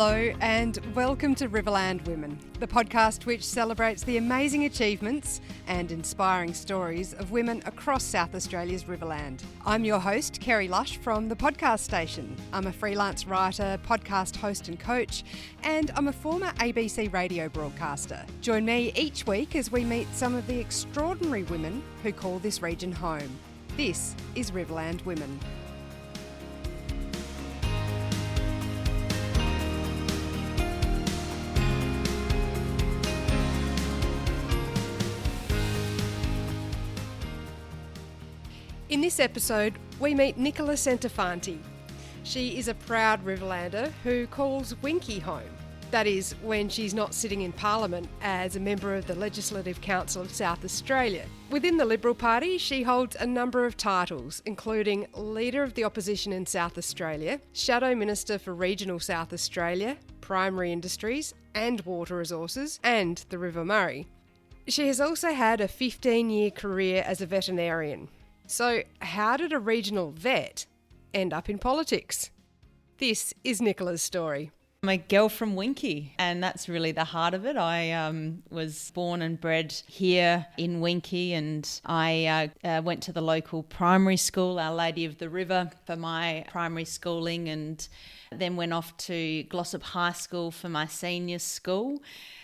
Hello and welcome to Riverland Women, the podcast which celebrates the amazing achievements and inspiring stories of women across South Australia's Riverland. I'm your host, Kerry Lush from the podcast station. I'm a freelance writer, podcast host and coach, and I'm a former ABC radio broadcaster. Join me each week as we meet some of the extraordinary women who call this region home. This is Riverland Women. In this episode, we meet Nicola Centofanti. She is a proud Riverlander who calls Winkie home. That is, when she's not sitting in Parliament as a member of the Legislative Council of South Australia. Within the Liberal Party, she holds a number of titles, including Leader of the Opposition in South Australia, Shadow Minister for Regional South Australia, Primary Industries and Water Resources, and the River Murray. She has also had a 15-year career as a veterinarian. So how did a regional vet end up in politics? This is Nicola's story. I'm a girl from Winkie, and that's really the heart of it. I was born and bred here in Winkie, and I went to the local primary school, Our Lady of the River, for my primary schooling, and then went off to Glossop High School for my senior school.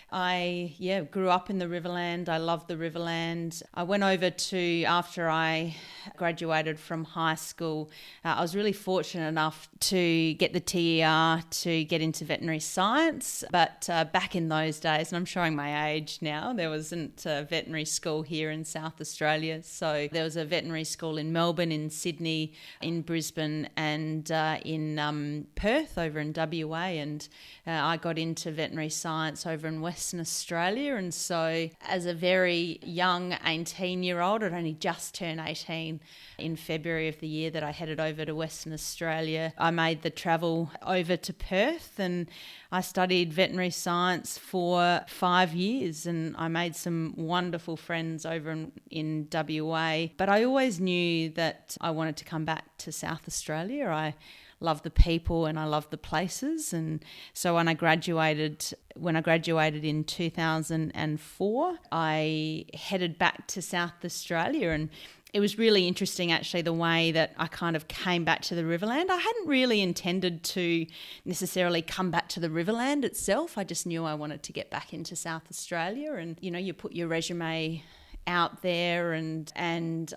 I grew up in the Riverland. I love the Riverland. I went over to, after I graduated from high school, I was really fortunate enough to get the TER to get into veterinary science. But back in those days, and I'm showing my age now, there wasn't a veterinary school here in South Australia. So there was a veterinary school in Melbourne, in Sydney, in Brisbane, and in Perth over in WA. And I got into veterinary science over in Western Australia, and so as a very young 18-year-old, I'd only just turned 18 in February of the year that I headed over to Western Australia. I made the travel over to Perth and I studied veterinary science for 5 years, and I made some wonderful friends over in WA. But I always knew that I wanted to come back to South Australia. I love the people and I love the places, and so when I graduated in 2004, I headed back to South Australia, and it was really interesting actually the way that I kind of came back to the Riverland. I hadn't really intended to necessarily come back to the Riverland itself. I just knew I wanted to get back into South Australia, and you put your resume out there, and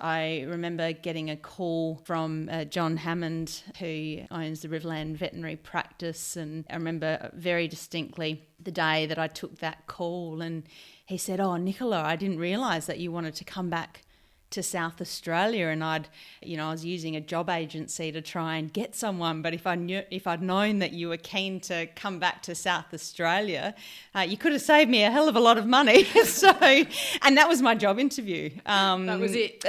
I remember getting a call from John Hammond, who owns the Riverland Veterinary Practice, and I remember very distinctly the day that I took that call, and he said, "Oh, Nicola, I didn't realise that you wanted to come back to South Australia," and I was using a job agency to try and get someone, but if I'd known that you were keen to come back to South Australia, you could have saved me a hell of a lot of money. And that was my job interview. That was it.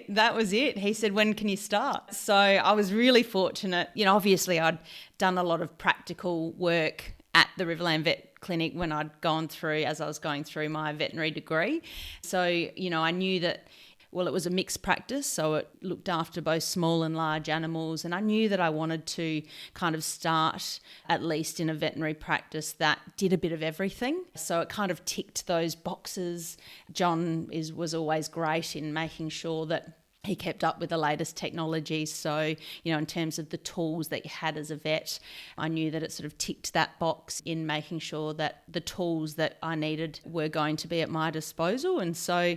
That was it. He said, "When can you start?" So I was really fortunate. Obviously I'd done a lot of practical work at the Riverland Vet Clinic when I was going through my veterinary degree. So, I knew that, well, it was a mixed practice, so it looked after both small and large animals, and I knew that I wanted to kind of start at least in a veterinary practice that did a bit of everything. So it kind of ticked those boxes. John was always great in making sure that he kept up with the latest technology. So, in terms of the tools that you had as a vet, I knew that it sort of ticked that box in making sure that the tools that I needed were going to be at my disposal. And so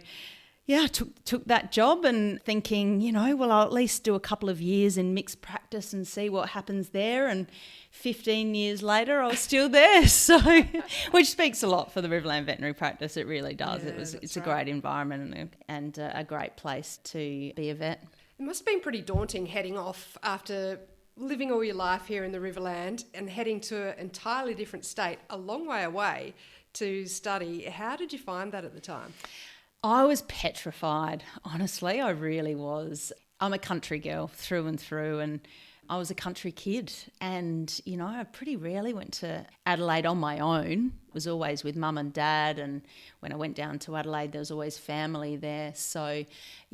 I took that job and thinking, well, I'll at least do a couple of years in mixed practice and see what happens there. And 15 years later, I was still there. So, which speaks a lot for the Riverland Veterinary Practice. It really does. Yeah, It's a great environment and a great place to be a vet. It must have been pretty daunting heading off after living all your life here in the Riverland and heading to an entirely different state, a long way away, to study. How did you find that at the time? I was petrified, honestly, I really was. I'm a country girl through and through, and I was a country kid, and I pretty rarely went to Adelaide on my own. It was always with mum and dad, and when I went down to Adelaide there was always family there. So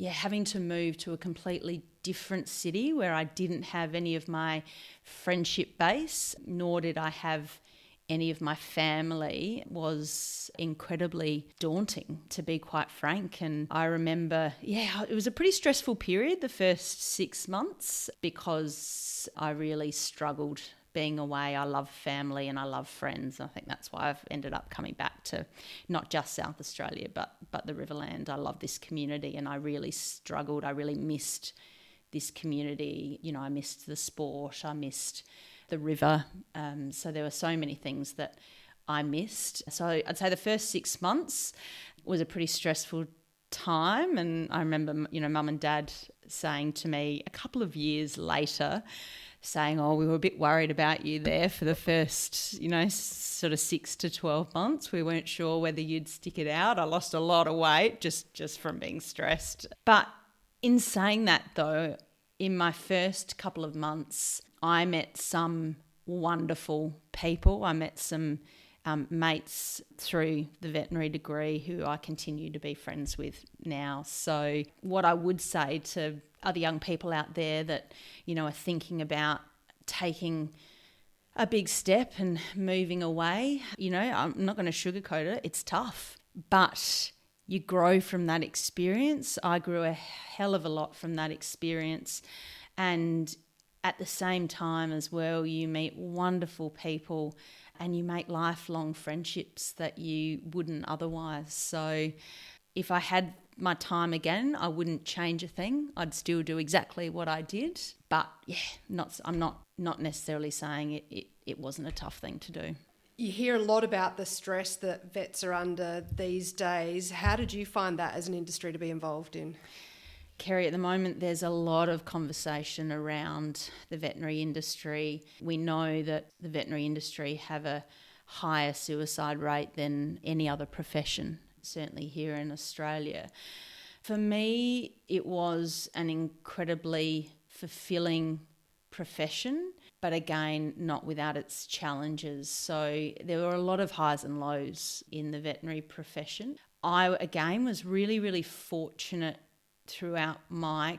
having to move to a completely different city where I didn't have any of my friendship base, nor did I have any of my family was incredibly daunting, to be quite frank. And I remember, it was a pretty stressful period, the first 6 months, because I really struggled being away. I love family and I love friends. I think that's why I've ended up coming back to not just South Australia, but the Riverland. I love this community and I really struggled. I really missed this community. You know, I missed the sport. I missed the river. So there were so many things that I missed. So I'd say the first 6 months was a pretty stressful time. And I remember, you know, Mum and Dad saying to me a couple of years later, saying, we were a bit worried about you there for the first, you know, sort of 6 to 12 months. We weren't sure whether you'd stick it out. I lost a lot of weight just from being stressed. But in saying that, though, in my first couple of months, I met some wonderful people. I met some mates through the veterinary degree who I continue to be friends with now. So what I would say to other young people out there that, you know, are thinking about taking a big step and moving away, you know, I'm not going to sugarcoat it. It's tough, but you grow from that experience. I grew a hell of a lot from that experience. And at the same time as well, you meet wonderful people and you make lifelong friendships that you wouldn't otherwise. So if I had my time again, I wouldn't change a thing. I'd still do exactly what I did. But I'm not necessarily saying it wasn't a tough thing to do. You hear a lot about the stress that vets are under these days. How did you find that as an industry to be involved in? Kerry, at the moment there's a lot of conversation around the veterinary industry. We know that the veterinary industry have a higher suicide rate than any other profession, certainly here in Australia. For me, it was an incredibly fulfilling profession, but again, not without its challenges. So there were a lot of highs and lows in the veterinary profession. I, again, was really, really fortunate throughout my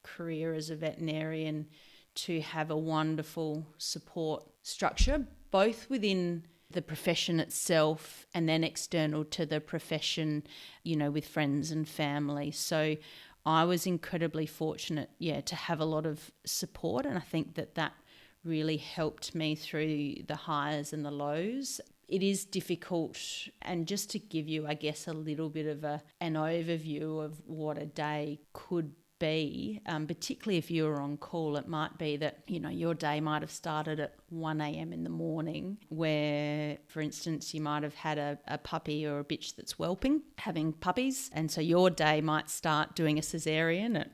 career as a veterinarian to have a wonderful support structure, both within the profession itself and then external to the profession, you know, with friends and family. So I was incredibly fortunate, to have a lot of support, and I think that really helped me through the highs and the lows. It is difficult, and just to give you, I guess, a little bit of an overview of what a day could be, particularly if you were on call, it might be that, you know, your day might have started at 1 a.m. in the morning where, for instance, you might have had a puppy or a bitch that's whelping, having puppies, and so your day might start doing a cesarean at,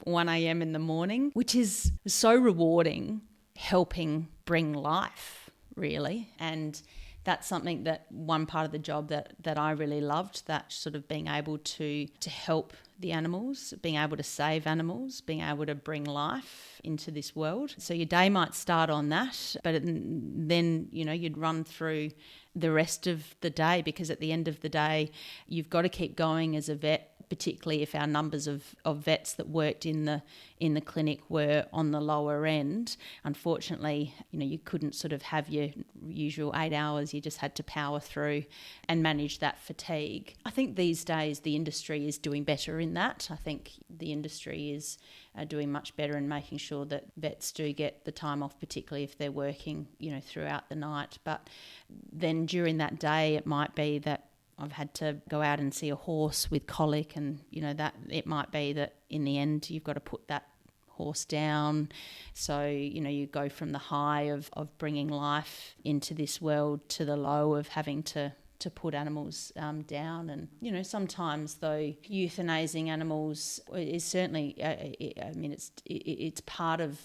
1 a.m. in the morning, which is so rewarding, helping bring life, really. And that's something that one part of the job that I really loved, that sort of being able to help the animals, being able to save animals, being able to bring life into this world. So your day might start on that, but then, you'd run through the rest of the day, because at the end of the day, you've got to keep going as a vet, particularly if our numbers of vets that worked in the clinic were on the lower end. Unfortunately, you couldn't sort of have your usual 8 hours. You just had to power through and manage that fatigue. I think these days the industry is doing better in that. I think the industry is doing much better in making sure that vets do get the time off, particularly if they're working, throughout the night. But then during that day, it might be that I've had to go out and see a horse with colic, and that it might be that in the end you've got to put that horse down. So you go from the high of bringing life into this world to the low of having to put animals down. And sometimes though euthanizing animals is certainly it's part of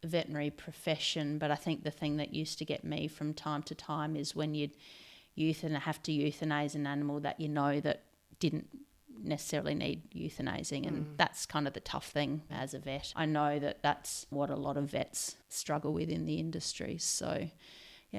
veterinary profession, but I think the thing that used to get me from time to time is when you'd have to euthanize an animal that that didn't necessarily need euthanizing, and that's kind of the tough thing as a vet. I know that that's what a lot of vets struggle with in the industry. So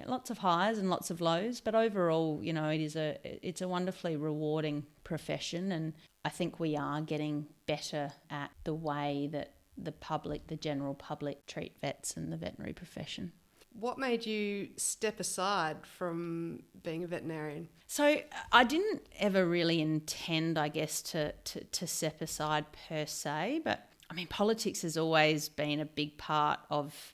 lots of highs and lots of lows, but overall, it's a wonderfully rewarding profession, and I think we are getting better at the way that the general public treat vets and the veterinary profession. What made you step aside from being a veterinarian? So I didn't ever really intend, I guess, to step aside per se, but I mean, politics has always been a big part of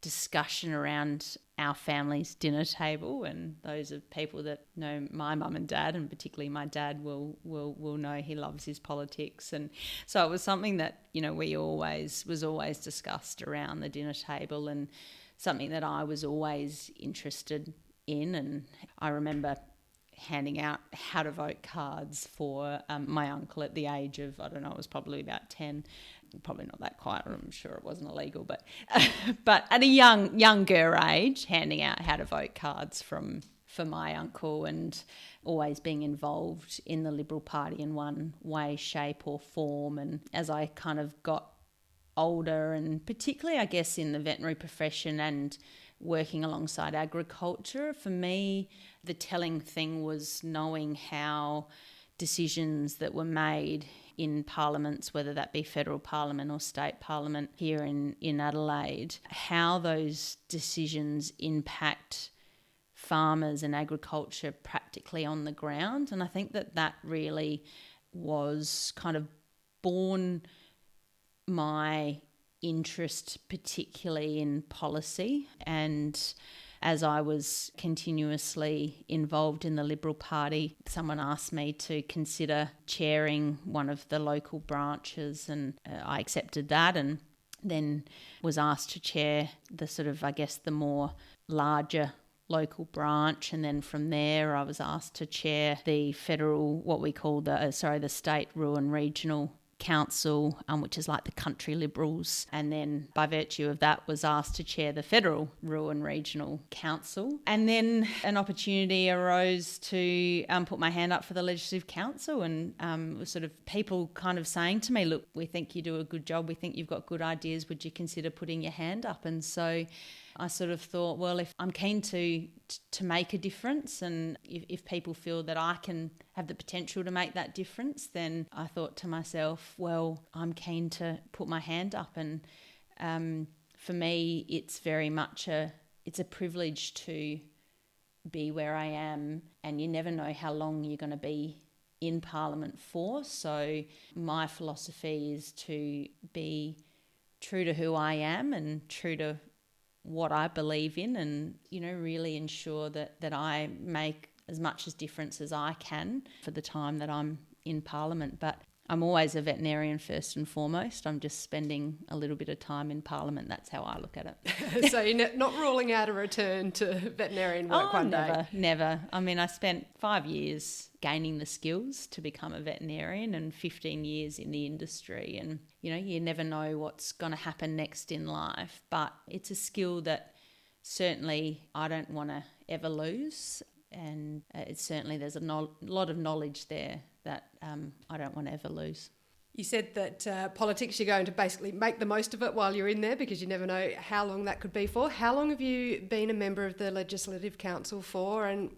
discussion around our family's dinner table, and those are people that know my mum and dad, and particularly my dad will know he loves his politics. And so it was something that, you know, was always discussed around the dinner table, and something that I was always interested in. And I remember handing out how to vote cards for my uncle at the age of, I don't know, it was probably about 10. Probably not that quiet, I'm sure it wasn't illegal, but but at a younger age, handing out how to vote cards for my uncle, and always being involved in the Liberal Party in one way, shape or form. And as I kind of got older, and particularly I guess in the veterinary profession and working alongside agriculture, for me the telling thing was knowing how decisions that were made in parliaments, whether that be federal parliament or state parliament here in Adelaide, how those decisions impact farmers and agriculture practically on the ground. And I think that really was kind of born my interest, particularly in policy. And as I was continuously involved in the Liberal Party, someone asked me to consider chairing one of the local branches, and I accepted that, and then was asked to chair the sort of, I guess, the more larger local branch. And then from there I was asked to chair the federal, what we call the state rural and regional council, which is like the country Liberals, and then by virtue of that was asked to chair the federal rural and regional council. And then an opportunity arose to put my hand up for the legislative council, and was sort of people kind of saying to me, look, we think you do a good job, we think you've got good ideas, would you consider putting your hand up? And so I sort of thought, well, if I'm keen to make a difference, and if people feel that I can have the potential to make that difference, then I thought to myself, well, I'm keen to put my hand up. And for me, it's very much it's a privilege to be where I am, and you never know how long you're going to be in Parliament for. So my philosophy is to be true to who I am and true to what I believe in, and, you know, really ensure that I make as much as difference as I can for the time that I'm in Parliament. But I'm always a veterinarian first and foremost. I'm just spending a little bit of time in Parliament. That's how I look at it. So you're not ruling out a return to veterinarian work one day? Never. I mean, I spent 5 years gaining the skills to become a veterinarian and 15 years in the industry. And, you know, you never know what's going to happen next in life. But it's a skill that certainly I don't want to ever lose. And it's certainly there's a lot of knowledge there that I don't want to ever lose. You said that politics, you're going to basically make the most of it while you're in there, because you never know how long that could be for. How long have you been a member of the Legislative Council for, and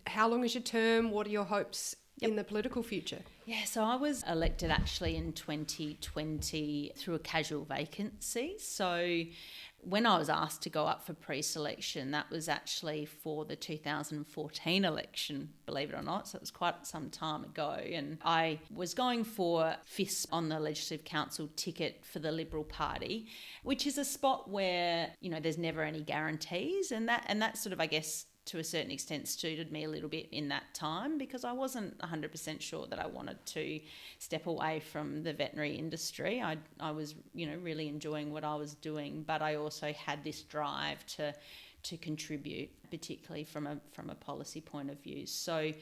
how long is your term? What are your hopes in the political future? Yeah, so I was elected actually in 2020 through a casual vacancy. So when I was asked to go up for pre-selection, that was actually for the 2014 election, believe it or not. So it was quite some time ago. And I was going for fifth on the Legislative Council ticket for the Liberal Party, which is a spot where, you know, there's never any guarantees. And that sort of, I guess, to a certain extent suited me a little bit in that time, because I wasn't 100% sure that I wanted to step away from the veterinary industry. I was, you know, really enjoying what I was doing, but I also had this drive to contribute, particularly from a policy point of view. So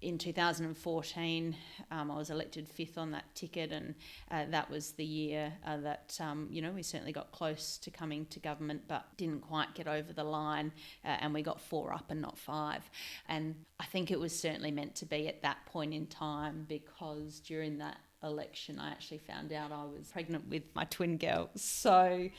in 2014, I was elected fifth on that ticket, and that was the year that, you know, we certainly got close to coming to government, but didn't quite get over the line, and we got 4 up and not 5. And I think it was certainly meant to be at that point in time, because during that election, I actually found out I was pregnant with my twin girls. So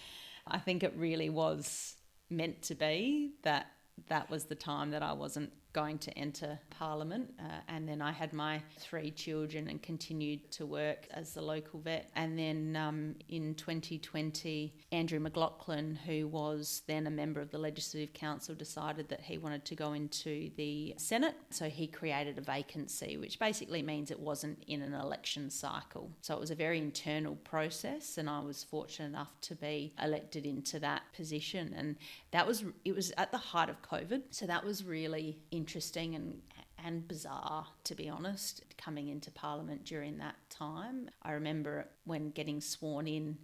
I think it really was meant to be that was the time that I wasn't going to enter Parliament. And then I had my 3 children and continued to work as the local vet. And then in 2020, Andrew McLaughlin, who was then a member of the Legislative Council, decided that he wanted to go into the Senate. So he created a vacancy, which basically means it wasn't in an election cycle. So it was a very internal process, and I was fortunate enough to be elected into that position. And it was at the height of COVID. So that was really interesting and bizarre, to be honest, coming into Parliament during that time. I remember when getting sworn in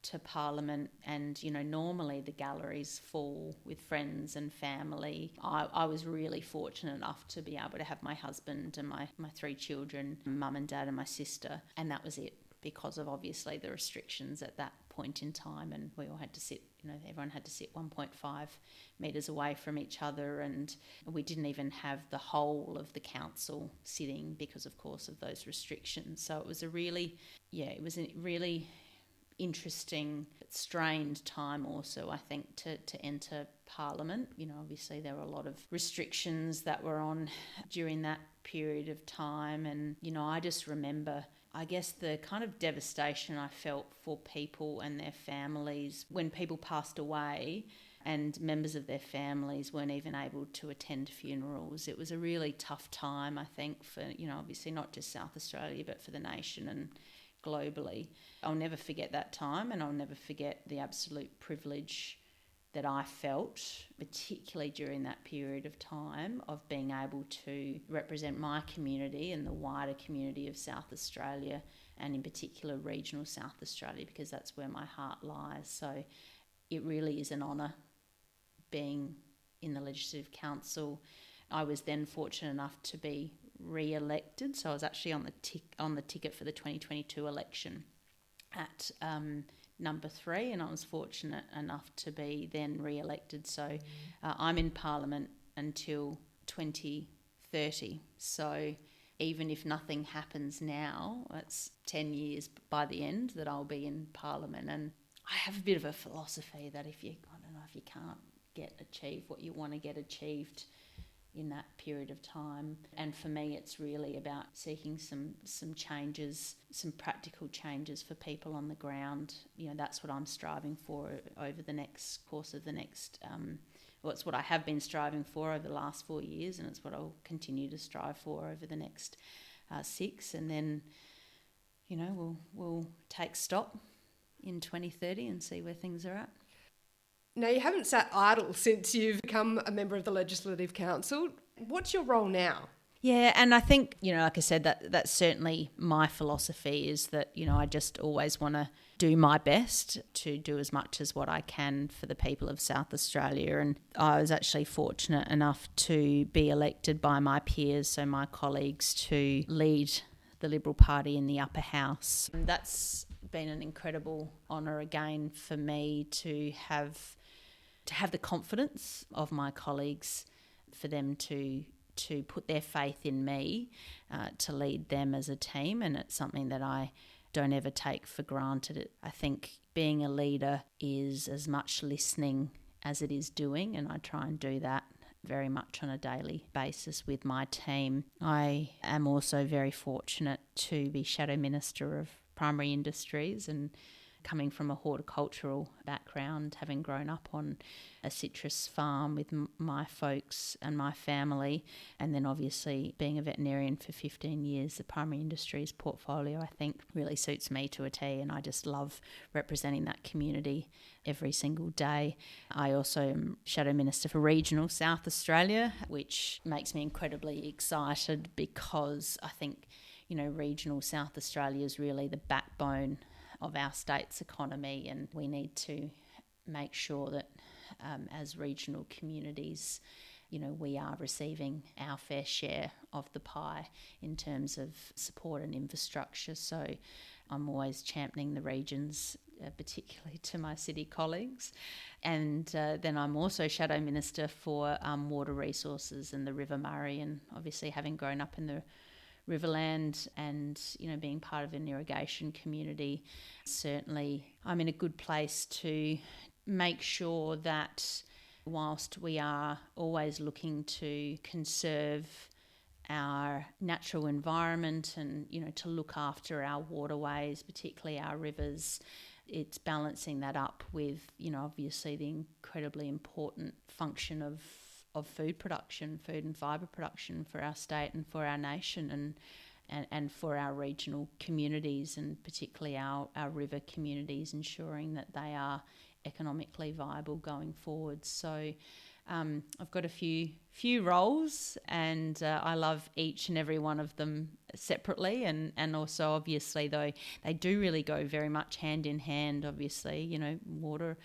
to Parliament, and normally the galleries full with friends and family. I was really fortunate enough to be able to have my husband and my 3 children, mum and dad and my sister, and that was it, because of obviously the restrictions at that point in time, and we all had to sit, everyone had to sit 1.5 metres away from each other, and we didn't even have the whole of the council sitting because, of course, of those restrictions. So it was a really interesting, strained time also, I think, to enter Parliament. Obviously there were a lot of restrictions that were on during that period of time, and I just remember, I guess, the kind of devastation I felt for people and their families when people passed away and members of their families weren't even able to attend funerals. It was a really tough time, I think, for, obviously not just South Australia, but for the nation and globally. I'll never forget that time, and I'll never forget the absolute privilege that I felt, particularly during that period of time, of being able to represent my community and the wider community of South Australia, and in particular regional South Australia, because that's where my heart lies. So it really is an honour being in the Legislative Council. I was then fortunate enough to be re-elected, so I was actually on the ticket for the 2022 election at number 3, and I was fortunate enough to be then re-elected. So I'm in Parliament until 2030. So even if nothing happens now, it's 10 years by the end that I'll be in Parliament. And I have a bit of a philosophy that if you can't achieve what you want to get achieved in that period of time. And for me, it's really about seeking some changes, some practical changes for people on the ground. That's what I'm striving for over the next course of the next, it's what I have been striving for over the last 4 years, and it's what I'll continue to strive for over the next 6. And then, we'll take stock in 2030 and see where things are at. Now, you haven't sat idle since you've become a member of the Legislative Council. What's your role now? Yeah, and I think, like I said, that's certainly my philosophy, is that, I just always want to do my best to do as much as what I can for the people of South Australia. And I was actually fortunate enough to be elected by my peers, so my colleagues, to lead the Liberal Party in the upper house. And that's been an incredible honour again for me to have the confidence of my colleagues, for them to put their faith in me, to lead them as a team. And it's something that I don't ever take for granted. I think being a leader is as much listening as it is doing, and I try and do that very much on a daily basis with my team. I am also very fortunate to be Shadow Minister of Primary Industries, and coming from a horticultural background, having grown up on a citrus farm with my folks and my family, and then obviously being a veterinarian for 15 years, the primary industries portfolio, I think, really suits me to a T, and I just love representing that community every single day. I also am Shadow Minister for Regional South Australia, which makes me incredibly excited, because I think, regional South Australia is really the backbone of our state's economy, and we need to make sure that as regional communities, we are receiving our fair share of the pie in terms of support and infrastructure. So I'm always championing the regions, particularly to my city colleagues. And then I'm also Shadow Minister for Water Resources and the River Murray, and obviously having grown up in the Riverland and, being part of an irrigation community, certainly I'm in a good place to make sure that whilst we are always looking to conserve our natural environment and, to look after our waterways, particularly our rivers, it's balancing that up with, obviously the incredibly important function of food production, food and fibre production for our state and for our nation and for our regional communities, and particularly our river communities, ensuring that they are economically viable going forward. So I've got a few roles, and I love each and every one of them separately, and also obviously though they do really go very much hand in hand. Obviously, water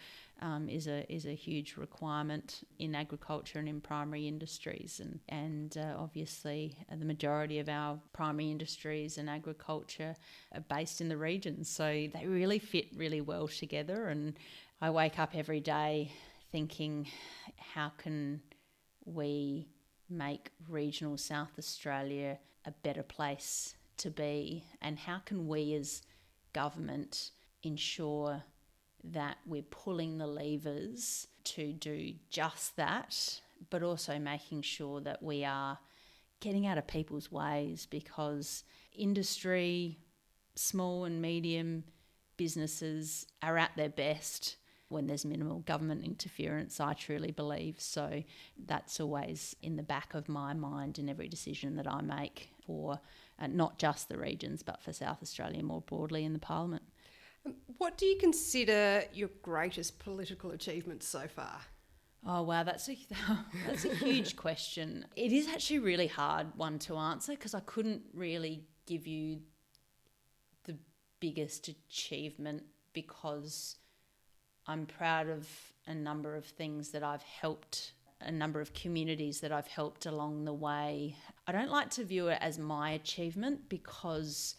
is a huge requirement in agriculture and in primary industries, and obviously the majority of our primary industries and agriculture are based in the regions, so they really fit really well together. And I wake up every day thinking, how can we make regional South Australia a better place to be, and how can we as government ensure that we're pulling the levers to do just that, but also making sure that we are getting out of people's ways, because industry, small and medium businesses are at their best when there's minimal government interference, I truly believe. So that's always in the back of my mind in every decision that I make for not just the regions, but for South Australia more broadly in the Parliament. What do you consider your greatest political achievement so far? Oh, wow, that's a huge question. It is actually a really hard one to answer, because I couldn't really give you the biggest achievement, because I'm proud of a number of things that I've helped, a number of communities that I've helped along the way. I don't like to view it as my achievement, because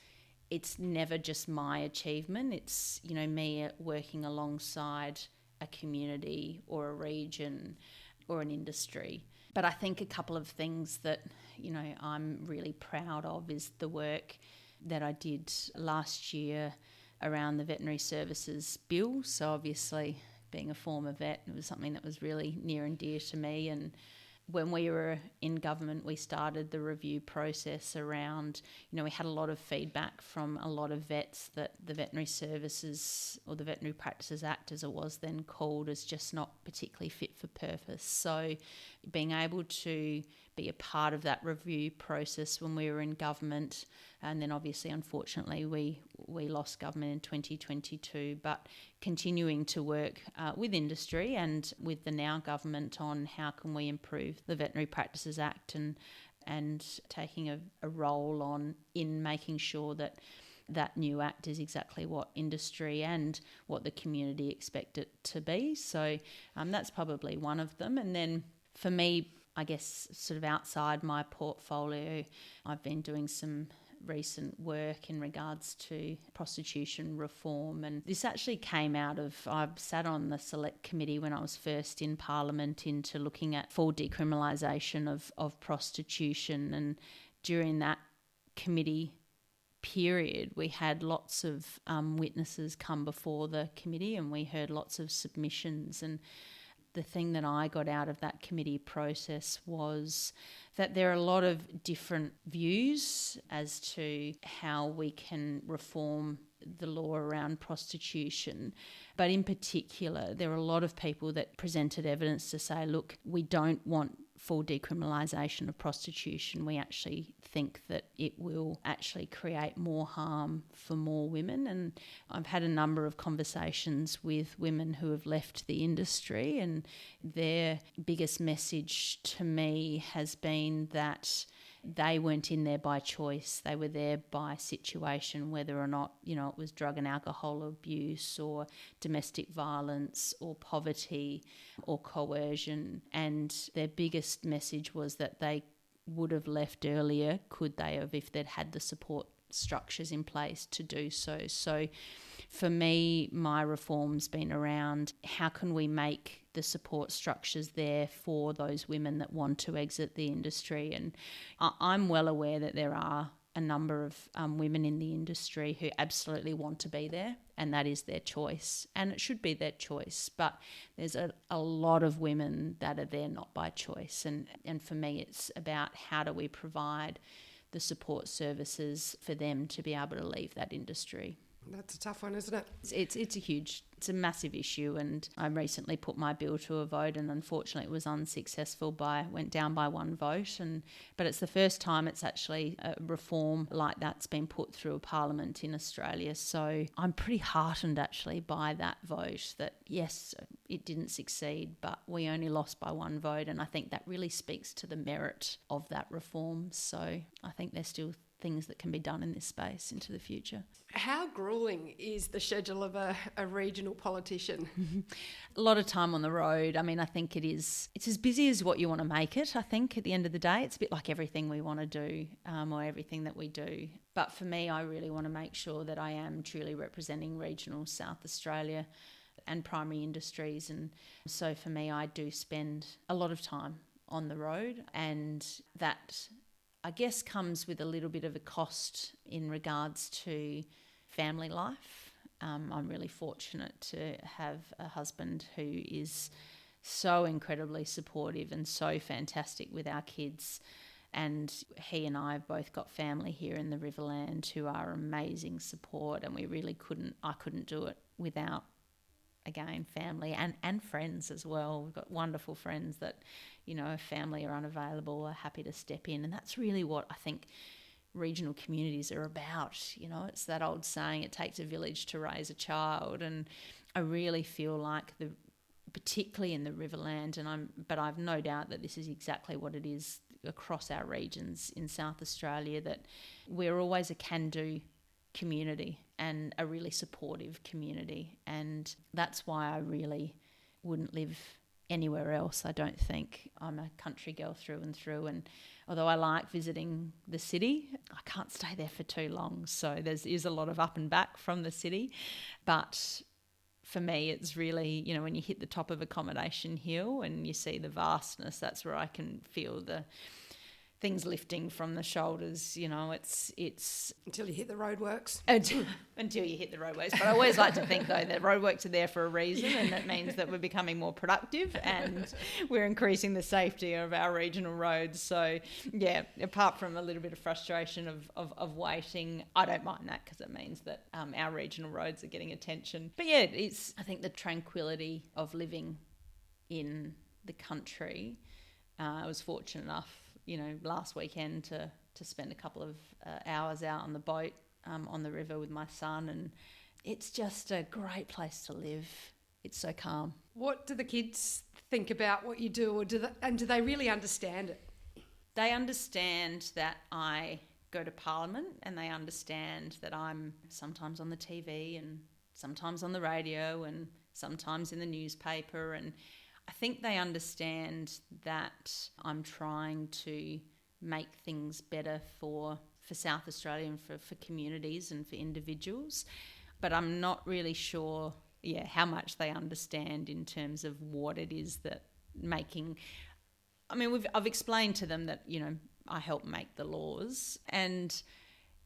it's never just my achievement. It's, me working alongside a community or a region or an industry. But I think a couple of things that, I'm really proud of is the work that I did last year around the Veterinary Services Bill. So obviously, being a former vet, it was something that was really near and dear to me. And when we were in government, we started the review process around, we had a lot of feedback from a lot of vets that the Veterinary Services, or the Veterinary Practices Act as it was then called, is just not particularly fit for purpose. So being able to be a part of that review process when we were in government, and then obviously unfortunately we lost government in 2022, but continuing to work with industry and with the now government on how can we improve the Veterinary Practices Act, and taking a role on in making sure that that new act is exactly what industry and what the community expect it to be. So that's probably one of them. And then for me, I guess sort of outside my portfolio, I've been doing some recent work in regards to prostitution reform, and this actually came out of, I sat on the select committee when I was first in Parliament into looking at full decriminalisation of prostitution, and during that committee period we had lots of witnesses come before the committee, and we heard lots of submissions. And the thing that I got out of that committee process was that there are a lot of different views as to how we can reform the law around prostitution. But in particular, there are a lot of people that presented evidence to say, look, we don't want full decriminalisation of prostitution. We actually think that it will actually create more harm for more women. And I've had a number of conversations with women who have left the industry, and their biggest message to me has been that they weren't in there by choice. They were there by situation, whether or not, it was drug and alcohol abuse or domestic violence or poverty or coercion. And their biggest message was that they would have left earlier, could they have, if they'd had the support structures in place to do so. So for me, my reform's been around how can we make the support structures there for those women that want to exit the industry. And I'm well aware that there are a number of women in the industry who absolutely want to be there, and that is their choice, and it should be their choice. But there's a lot of women that are there not by choice, and for me it's about how do we provide the support services for them to be able to leave that industry. That's a tough one, isn't it? It's a massive issue, and I recently put my bill to a vote, and unfortunately it was unsuccessful went down by one vote, but it's the first time it's actually a reform like that's been put through a parliament in Australia. So I'm pretty heartened actually by that vote, that yes, it didn't succeed, but we only lost by one vote, and I think that really speaks to the merit of that reform. So I think there's still things that can be done in this space into the future. How gruelling is the schedule of a regional politician? A lot of time on the road. I mean, I think it's as busy as what you want to make it. I think at the end of the day, it's a bit like everything we want to do, or everything that we do. But for me, I really want to make sure that I am truly representing regional South Australia and primary industries. And so for me, I do spend a lot of time on the road, and that I guess comes with a little bit of a cost in regards to family life. I'm really fortunate to have a husband who is so incredibly supportive and so fantastic with our kids. And he and I have both got family here in the Riverland who are amazing support, and I couldn't do it without, again, family and friends as well. We've got wonderful friends that, if family are unavailable, are happy to step in. And that's really what I think regional communities are about. It's that old saying, it takes a village to raise a child. And I really feel like particularly in the Riverland, but I've no doubt that this is exactly what it is across our regions in South Australia, that we're always a can-do community and a really supportive community. And that's why I really wouldn't live anywhere else. I don't think. I'm a country girl through and through, and although I like visiting the city, I can't stay there for too long. So there's a lot of up and back from the city. But for me, it's really, when you hit the top of Accommodation Hill and you see the vastness, that's where I can feel the things lifting from the shoulders. It's until you hit the roadworks. Until you hit the roadworks. But I always like to think, though, that roadworks are there for a reason, and that means that we're becoming more productive and we're increasing the safety of our regional roads. So, yeah, apart from a little bit of frustration of waiting, I don't mind that, because it means that our regional roads are getting attention. But, yeah, I think the tranquility of living in the country. I was fortunate enough, last weekend to spend a couple of hours out on the boat on the river with my son, and it's just a great place to live. It's so calm. What do the kids think about what you do, or do they really understand it? They understand that I go to Parliament, and they understand that I'm sometimes on the TV and sometimes on the radio and sometimes in the newspaper, and I think they understand that I'm trying to make things better for South Australia and for communities and for individuals. But I'm not really sure, how much they understand in terms of what it is that making... I mean, I've explained to them that, I help make the laws. And,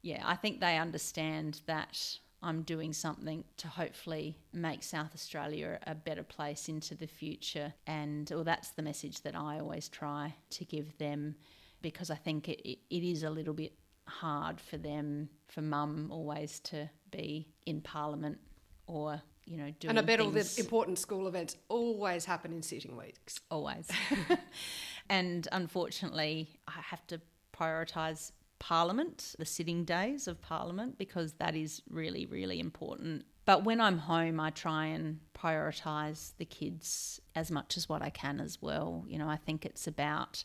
I think they understand that I'm doing something to hopefully make South Australia a better place into the future. And that's the message that I always try to give them, because I think it is a little bit hard for them, for mum always to be in Parliament or, doing things. And I bet all the important school events always happen in sitting weeks. Always. And unfortunately, I have to prioritise Parliament, the sitting days of Parliament, because that is really, really important. But when I'm home, I try and prioritise the kids as much as what I can as well. I think it's about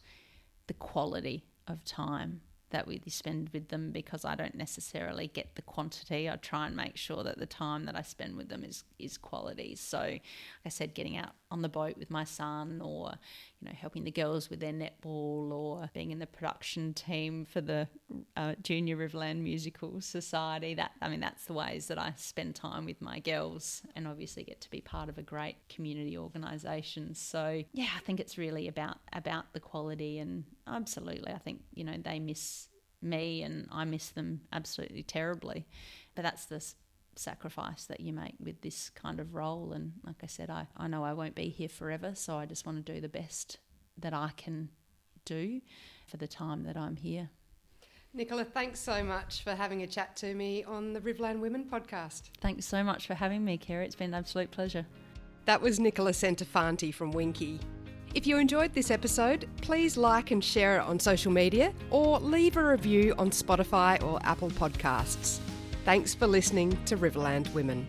the quality of time that we spend with them, because I don't necessarily get the quantity. I try and make sure that the time that I spend with them is quality. So, like I said, getting out on the boat with my son, or helping the girls with their netball, or being in the production team for the Junior Riverland Musical Society. That's the ways that I spend time with my girls, and obviously get to be part of a great community organisation. So, I think it's really about the quality, and absolutely, I think, they miss me, and I miss them absolutely terribly. But that's the sacrifice that you make with this kind of role. And like I said, I know I won't be here forever, so I just want to do the best that I can do for the time that I'm here. Nicola, thanks so much for having a chat to me on the Riverland Women podcast. Thanks so much for having me, Kerry. It's been an absolute pleasure. That was Nicola Centofanti from Winkie. If you enjoyed this episode, please like and share it on social media or leave a review on Spotify or Apple Podcasts. Thanks for listening to Riverland Women.